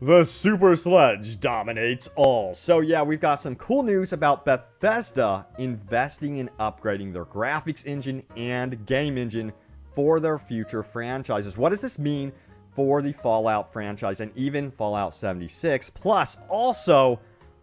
The Super Sledge dominates all. So yeah, we've got some cool news about Bethesda investing in upgrading their graphics engine and game engine for their future franchises. What does this mean for the Fallout franchise and even Fallout 76? Plus, also,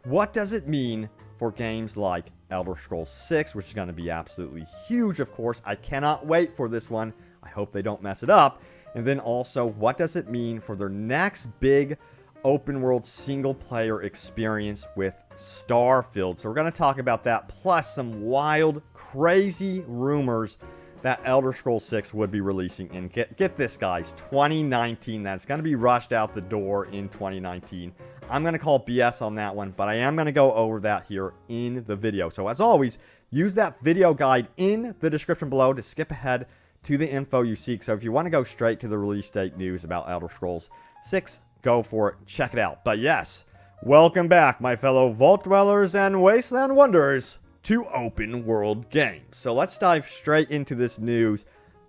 what does it mean for games like Elder Scrolls 6, which is going to be absolutely huge, of course. I cannot wait for this one. I hope they don't mess it up. And then also, what does it mean for their next big open world single player experience with Starfield? So we're going to talk about that, plus some wild, crazy rumors that Elder Scrolls 6 would be releasing in, get this guys, 2019. That's going to be rushed out the door in 2019. I'm going to call BS on that one, but I am going to go over that here in the video. So as always, use that video guide in the description below to skip ahead to the info you seek. So if you want to go straight to the release date news about Elder Scrolls 6, go for it, check it out. But yes, welcome back, my fellow Vault Dwellers and Wasteland Wanderers, to open world games. So let's dive straight into this news.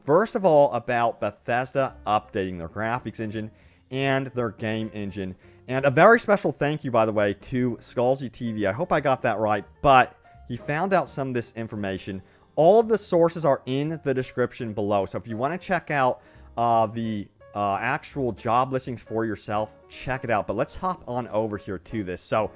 First of all, about Bethesda updating their graphics engine and their game engine. And a very special thank you, by the way, to Skullsy TV. I hope I got that right, but he found out some of this information. All of the sources are in the description below. So if you want to check out the actual job listings for yourself, check it out. But let's hop on over here to this. So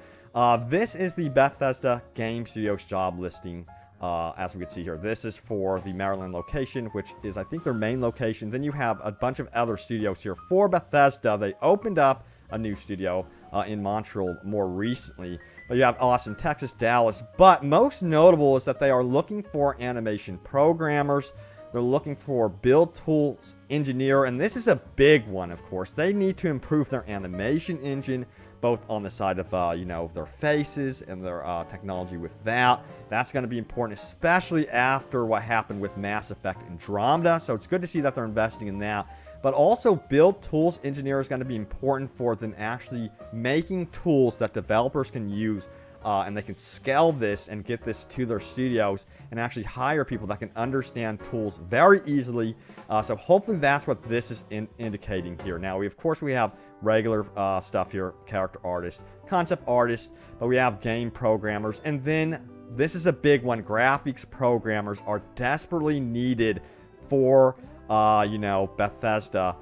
this is the Bethesda Game Studios job listing, as we can see here. This is for the Maryland location, which is, I think, their main location. Then you have a bunch of other studios here. For Bethesda, they opened up a new studio in Montreal more recently. But you have Austin, Texas, Dallas. But most notable is that they are looking for animation programmers. They're looking for build tools engineer, and this is a big one, of course. They need to improve their animation engine, both on the side of, you know, their faces and their technology with that. That's going to be important, especially after what happened with Mass Effect Andromeda. So it's good to see that they're investing in that. But also, build tools engineer is going to be important for them actually making tools that developers can use. And they can scale this and get this to their studios and actually hire people that can understand tools very easily. So hopefully that's what this is indicating here. Now, of course, we have regular stuff here, character artists, concept artists, but we have game programmers. And then this is a big one. Graphics programmers are desperately needed for, you know, Bethesda.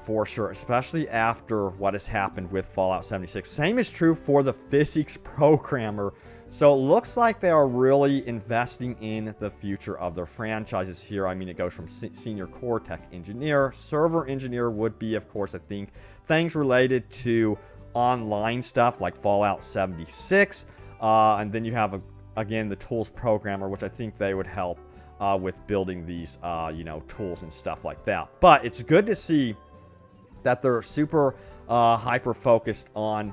For sure, especially after what has happened with Fallout 76. Same is true for the physics programmer. So it looks like they are really investing in the future of their franchises here. I mean, it goes from senior core tech engineer, server engineer would be, of course, I think, things related to online stuff like Fallout 76. And then you have, again, the tools programmer, which I think they would help with building these, you know, tools and stuff like that. But it's good to see that they're super hyper-focused on,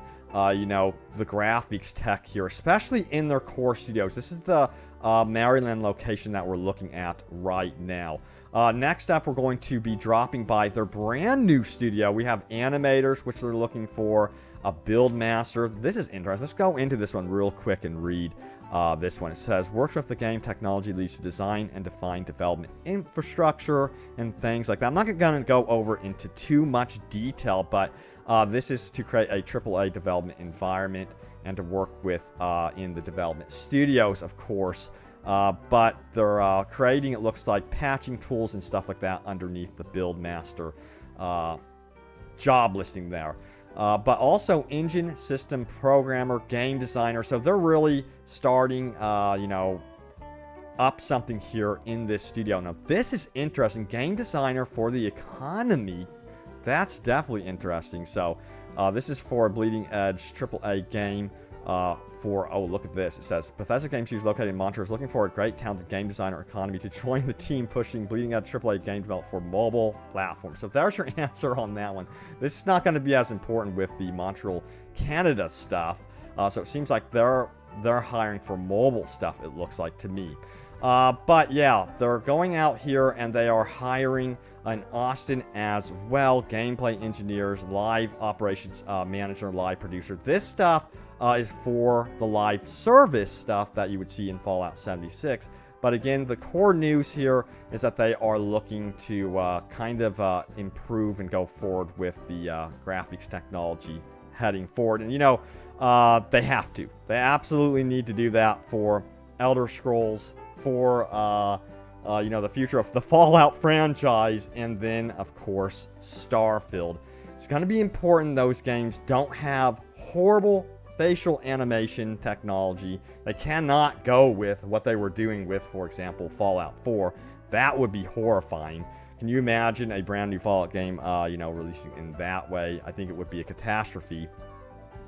you know, the graphics tech here, especially in their core studios. This is the Maryland location that we're looking at right now. Next up, we're going to be dropping by their brand new studio. We have animators, which they're looking for, a build master. This is interesting. Let's go into this one real quick and read this one. It says, works with the game technology leads to design and define development infrastructure and things like that. I'm not going to go over into too much detail, but this is to create a AAA development environment and to work with in the development studios, of course. But they're creating, it looks like, patching tools and stuff like that underneath the build master job listing there. But also engine system programmer, game designer. So they're really starting, you know, up something here in this studio. Now, this is interesting. Game designer for the economy. That's definitely interesting. So this is for a bleeding edge AAA game. Oh, look at this. It says, Bethesda Game Studios located in Montreal is looking for a great, talented game designer economy to join the team pushing bleeding edge AAA game development for mobile platforms. So there's your answer on that one. This is not going to be as important with the Montreal, Canada stuff. So it seems like they're hiring for mobile stuff, it looks like to me. But yeah, they're going out here and they are hiring in Austin as well. Gameplay engineers, live operations manager, live producer. This stuff is for the live service stuff that you would see in Fallout 76. But again, the core news here is that they are looking to kind of improve and go forward with the graphics technology heading forward. And, you know, they have to. They absolutely need to do that for Elder Scrolls, for, you know, the future of the Fallout franchise, and then, of course, Starfield. It's going to be important those games don't have horrible facial animation technology. They cannot go with what they were doing with, for example, Fallout 4. That would be horrifying. Can you imagine a brand new Fallout game, you know, releasing in that way? I think it would be a catastrophe.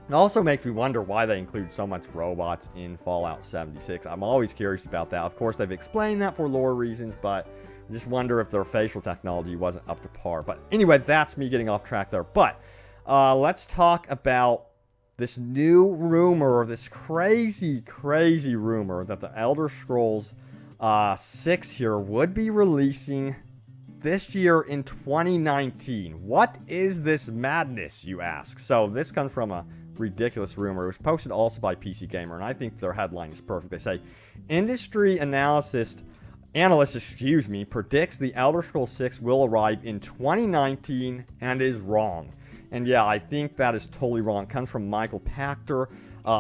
It also makes me wonder why they include so much robots in Fallout 76. I'm always curious about that. Of course, they've explained that for lore reasons, but I just wonder if their facial technology wasn't up to par. But anyway, that's me getting off track there. But let's talk about this new rumor, this crazy rumor that the Elder Scrolls 6 here would be releasing this year in 2019. What is this madness, you ask? So this comes from a ridiculous rumor. It was posted also by PC Gamer, and I think their headline is perfect. They say, industry analyst, predicts the Elder Scrolls 6 will arrive in 2019 and is wrong. And yeah, I think that is totally wrong. It comes from Michael Pachter,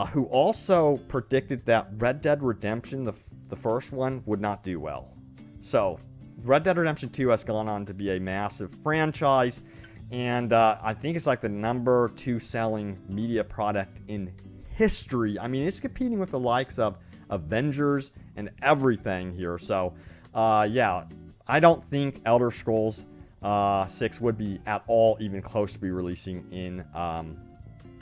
who also predicted that Red Dead Redemption, the first one, would not do well. So, Red Dead Redemption 2 has gone on to be a massive franchise, and I think it's like the number 2 selling media product in history. I mean, it's competing with the likes of Avengers and everything here. So, yeah, I don't think Elder Scrolls 6 would be at all even close to be releasing in,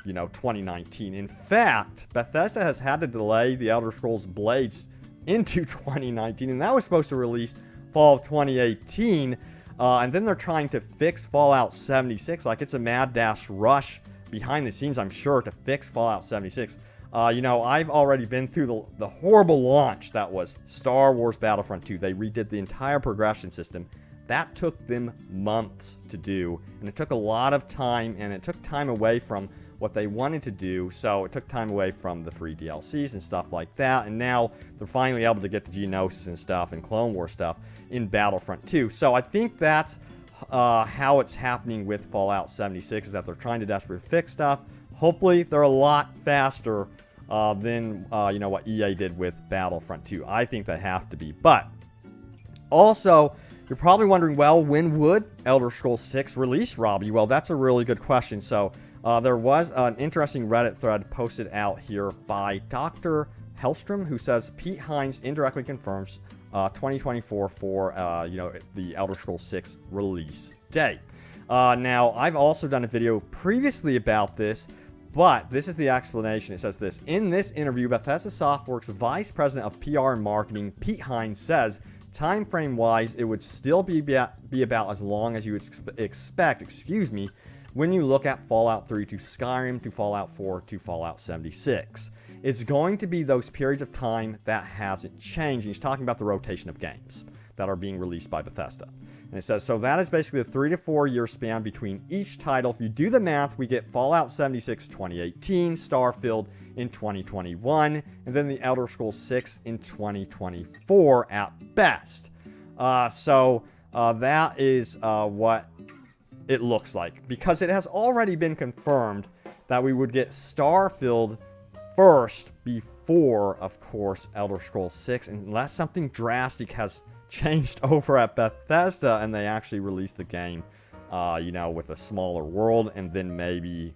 you know, 2019. In fact, Bethesda has had to delay the Elder Scrolls Blades into 2019, and that was supposed to release fall of 2018, and then they're trying to fix Fallout 76. Like, it's a mad dash rush behind the scenes, I'm sure, to fix Fallout 76. You know, I've already been through the horrible launch that was Star Wars Battlefront 2. They redid the entire progression system. That took them months to do, and it took a lot of time, and it took time away from what they wanted to do, so it took time away from the free DLCs and stuff like that, and now they're finally able to get the Geonosis and stuff and Clone War stuff in Battlefront 2. So I think that's how it's happening with Fallout 76, is that they're trying to desperately fix stuff. Hopefully, they're a lot faster than, you know, what EA did with Battlefront 2. I think they have to be. But also, you're probably wondering, well, when would Elder Scrolls 6 release, Robbie? Well, that's a really good question. So, there was an interesting Reddit thread posted out here by Dr. Hellstrom, who says Pete Hines indirectly confirms 2024 for, you know, the Elder Scrolls 6 release date. Now, I've also done a video previously about this, but this is the explanation. It says this: in this interview, Bethesda Softworks Vice President of PR and Marketing, Pete Hines, says, time frame wise, it would still be about as long as you would expect, when you look at Fallout 3 to Skyrim to Fallout 4 to Fallout 76. It's going to be those periods of time that hasn't changed. And he's talking about the rotation of games that are being released by Bethesda. And it says, so that is basically a 3 to 4 year span between each title. If you do the math, we get Fallout 76 2018, Starfield in 2021, and then the Elder Scrolls 6 in 2024 at best. So that is what it looks like, because it has already been confirmed that we would get Starfield first before, of course, Elder Scrolls 6, unless something drastic has changed over at Bethesda and they actually release the game, you know, with a smaller world, and then maybe,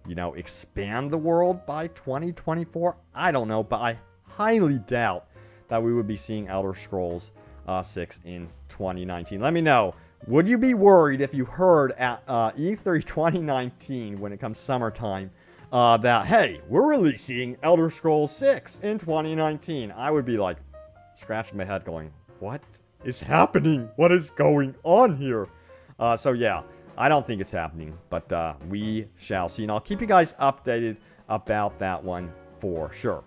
you know, expand the world by 2024. I don't know, but I highly doubt that we would be seeing Elder Scrolls 6 in 2019. Let me know. Would you be worried if you heard at E3 2019, when it comes summertime, that, hey, we're releasing Elder Scrolls 6 in 2019? I would be like, scratching my head going, what is happening? What is going on here? So yeah, I don't think it's happening, but we shall see. And I'll keep you guys updated about that one for sure.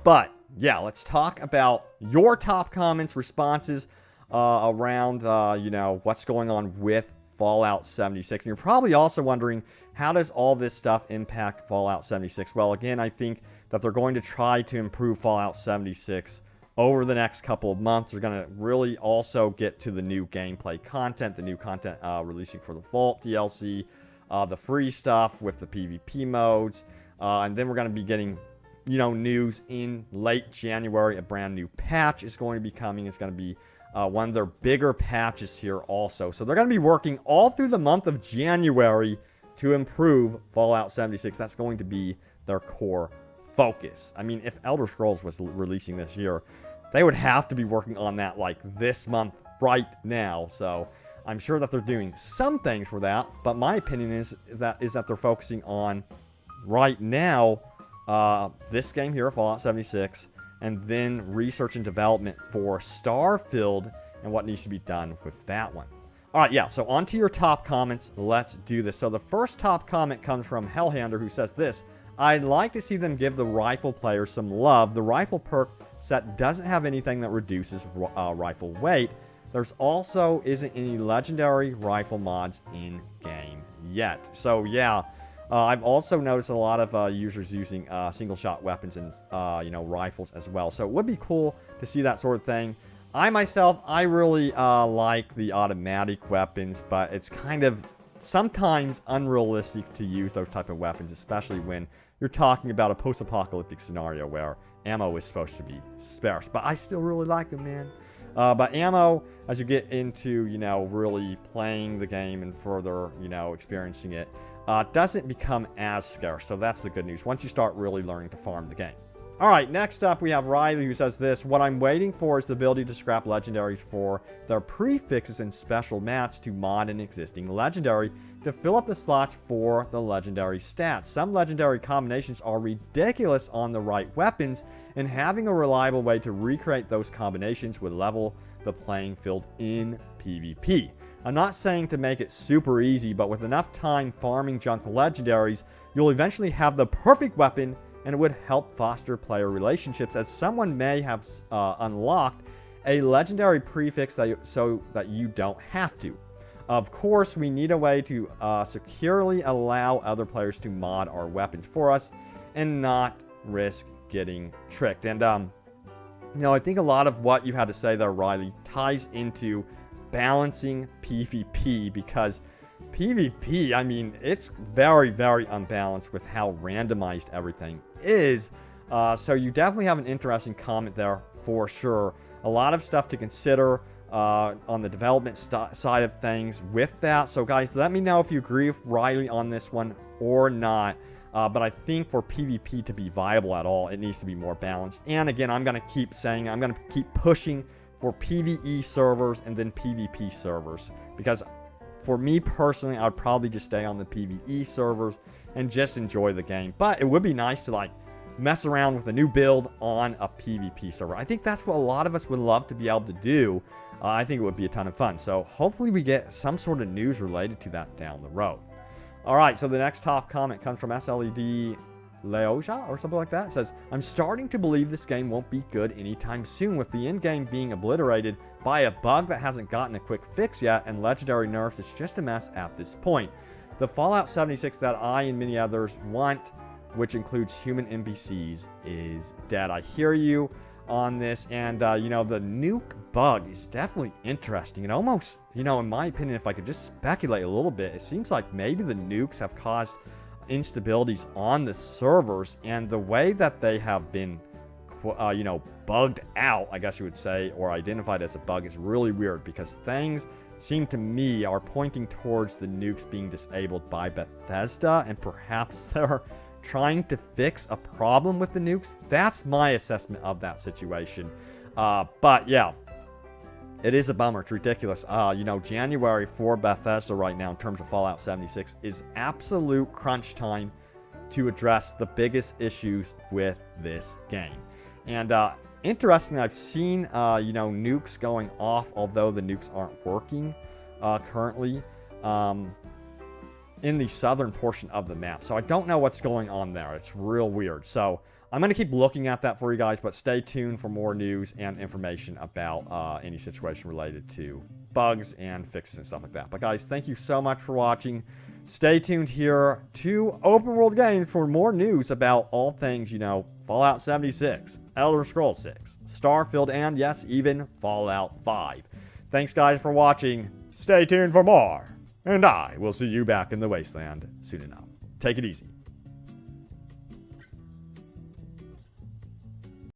But yeah, let's talk about your top comments, responses around, you know, what's going on with Fallout 76. And you're probably also wondering, how does all this stuff impact Fallout 76? Well, again, I think that they're going to try to improve Fallout 76 over the next couple of months. They're going to really also get to the new gameplay content, the new content releasing for the Vault DLC, the free stuff with the PvP modes. And then we're going to be getting, news in late January. A brand new patch is going to be coming. It's going to be one of their bigger patches here also. So they're going to be working all through the month of January to improve Fallout 76. That's going to be their core focus. I mean, if Elder Scrolls was releasing this year, they would have to be working on that like this month right now. So I'm sure that they're doing some things for that, but my opinion is that they're focusing on right now this game here, Fallout 76, and then research and development for Starfield and what needs to be done with that one. Alright, yeah, so on to your top comments. Let's do this. So the first top comment comes from Hellhander, who says this: I'd like to see them give the rifle players some love. The rifle perk set doesn't have anything that reduces rifle weight. There's also isn't any legendary rifle mods in game yet. So yeah, I've also noticed a lot of users using single shot weapons and rifles as well. So it would be cool to see that sort of thing. I really like the automatic weapons, but it's kind of sometimes unrealistic to use those type of weapons, especially when you're talking about a post-apocalyptic scenario where ammo is supposed to be sparse. But I still really like them, man. But ammo, as you get into, really playing the game and further, experiencing it, doesn't become as scarce. So that's the good news once you start really learning to farm the game. Alright, next up we have Riley, who says this: what I'm waiting for is the ability to scrap legendaries for their prefixes and special mats to mod an existing legendary to fill up the slots for the legendary stats. Some legendary combinations are ridiculous on the right weapons, and having a reliable way to recreate those combinations would level the playing field in PvP. I'm not saying to make it super easy, but with enough time farming junk legendaries, you'll eventually have the perfect weapon, and it would help foster player relationships, as someone may have unlocked a legendary prefix so that you don't have to. Of course, we need a way to securely allow other players to mod our weapons for us and not risk getting tricked. And, I think a lot of what you had to say there, Riley, ties into balancing PvP, because PvP, I mean, it's very, very unbalanced with how randomized everything is. So you definitely have an interesting comment there for sure. A lot of stuff to consider on the development side of things with that. So guys, let me know if you agree with Riley on this one or not. But I think for PvP to be viable at all, it needs to be more balanced. And again, I'm going to keep saying, I'm going to keep pushing for PvE servers and then PvP servers, because for me personally, I would probably just stay on the PvE servers and just enjoy the game. But it would be nice to mess around with a new build on a PvP server. I think that's what a lot of us would love to be able to do. I think it would be a ton of fun. So hopefully we get some sort of news related to that down the road. Alright, so the next top comment comes from SLED Leoja or something like that. It says, I'm starting to believe this game won't be good anytime soon, with the end game being obliterated by a bug that hasn't gotten a quick fix yet, and legendary nerfs. It's just a mess at this point. The Fallout 76 that I and many others want, which includes human NPCs, is dead. I hear you on this, and the nuke bug is definitely interesting. And almost, in my opinion, if I could just speculate a little bit, it seems like maybe the nukes have caused instabilities on the servers, and the way that they have been bugged out, I guess you would say, or identified as a bug, is really weird, because things seem to me are pointing towards the nukes being disabled by Bethesda, and perhaps they're trying to fix a problem with the nukes. That's my assessment of that situation. But yeah, it is a bummer. It's ridiculous. January for Bethesda right now in terms of Fallout 76 is absolute crunch time to address the biggest issues with this game. And interestingly, I've seen nukes going off, although the nukes aren't working currently in the southern portion of the map. So I don't know what's going on there. It's real weird. So I'm going to keep looking at that for you guys, but stay tuned for more news and information about any situation related to bugs and fixes and stuff like that. But guys, thank you so much for watching. Stay tuned here to Open World Games for more news about all things, Fallout 76, Elder Scrolls 6, Starfield, and yes, even Fallout 5. Thanks guys for watching. Stay tuned for more. and I will see you back in the wasteland soon enough. Take it easy.